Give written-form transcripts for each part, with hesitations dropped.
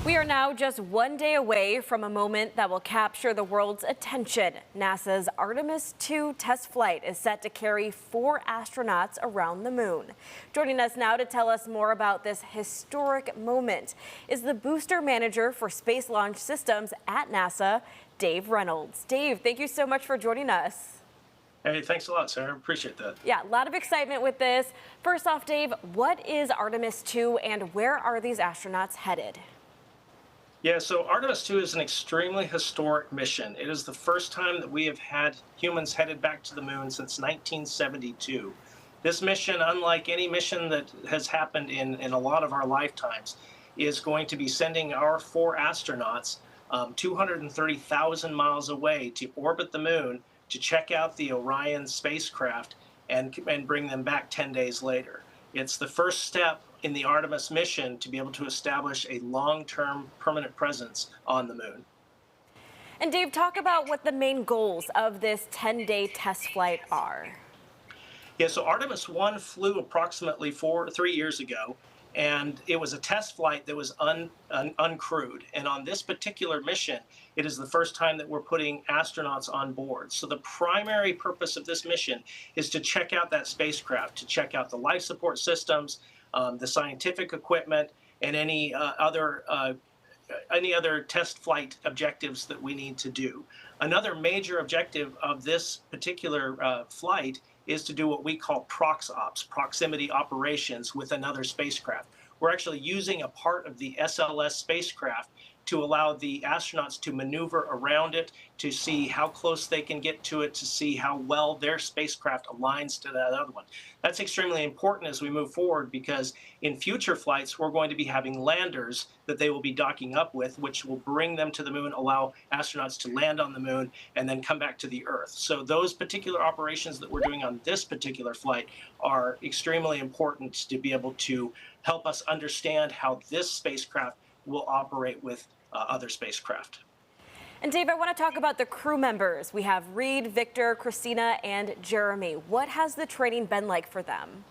We are now just one day away from a moment that will capture the world's attention. NASA's Artemis II test flight is set to carry 4 astronauts around the moon. Joining us now to tell us more about this historic moment is the booster manager for Space Launch Systems at NASA, Dave Reynolds. Dave, thank you so much for joining us. Hey, thanks a lot, Sarah. Appreciate that. Yeah, a lot of excitement with this. First off, Dave, what is Artemis II and where are these astronauts headed? Yeah, so Artemis II is an extremely historic mission. It is the first time that we have had humans headed back to the moon since 1972. This mission, unlike any mission that has happened in a lot of our lifetimes, is going to be sending our 4 astronauts 230,000 miles away to orbit the moon to check out the Orion spacecraft and bring them back 10 days later. It's the first step in the Artemis mission to be able to establish a long-term permanent presence on the moon. And Dave, talk about what the main goals of this 10-day test flight are. Yeah, so Artemis 1 flew approximately 3 years ago, and it was a test flight that was uncrewed. And on this particular mission, it is the first time that we're putting astronauts on board. So the primary purpose of this mission is to check out that spacecraft, to check out the life support systems, the scientific equipment, and any other test flight objectives that we need to do. Another major objective of this particular flight is to do what we call prox ops, proximity operations with another spacecraft. We're actually using a part of the SLS spacecraft to allow the astronauts to maneuver around it, to see how close they can get to it, to see how well their spacecraft aligns to that other one. That's extremely important as we move forward because in future flights, we're going to be having landers that they will be docking up with, which will bring them to the moon, allow astronauts to land on the moon, and then come back to the Earth. So those particular operations that we're doing on this particular flight are extremely important to be able to help us understand how this spacecraft will operate with other spacecraft. And Dave, I want to talk about the crew members. We have Reed, Victor, Christina, and Jeremy. What has the training been like for them?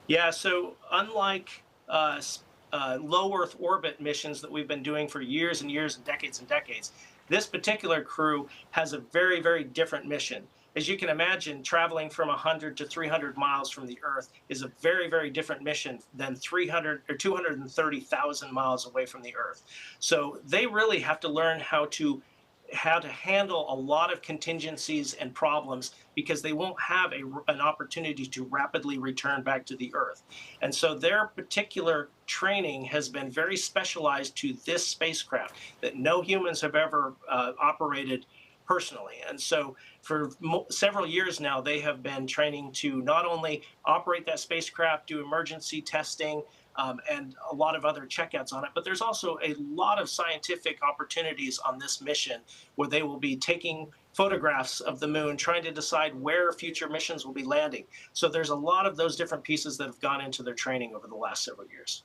Yeah, so unlike low Earth orbit missions that we've been doing for years and years and decades, this particular crew has a very, very different mission. As you can imagine, traveling from 100 to 300 miles from the Earth is a very, very different mission than 300 or 230,000 miles away from the Earth. So they really have to learn how to handle a lot of contingencies and problems because they won't have an opportunity to rapidly return back to the Earth. And so their particular training has been very specialized to this spacecraft that no humans have ever operated personally. And so for several years now, they have been training to not only operate that spacecraft, do emergency testing, and a lot of other checkouts on it, but there's also a lot of scientific opportunities on this mission where they will be taking photographs of the moon, trying to decide where future missions will be landing. So there's a lot of those different pieces that have gone into their training over the last several years.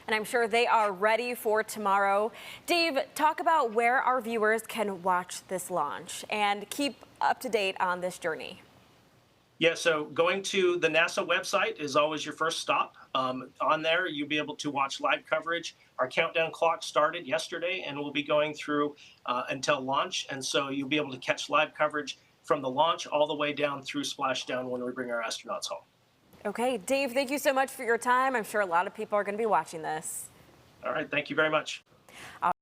And I'm sure they are ready for tomorrow. Dave, talk about where our viewers can watch this launch and keep up to date on this journey. Yeah, so going to the NASA website is always your first stop. On there, you'll be able to watch live coverage. Our countdown clock started yesterday and we'll be going through until launch. And so you'll be able to catch live coverage from the launch all the way down through splashdown when we bring our astronauts home. Okay, Dave, thank you so much for your time. I'm sure a lot of people are going to be watching this. All right, thank you very much.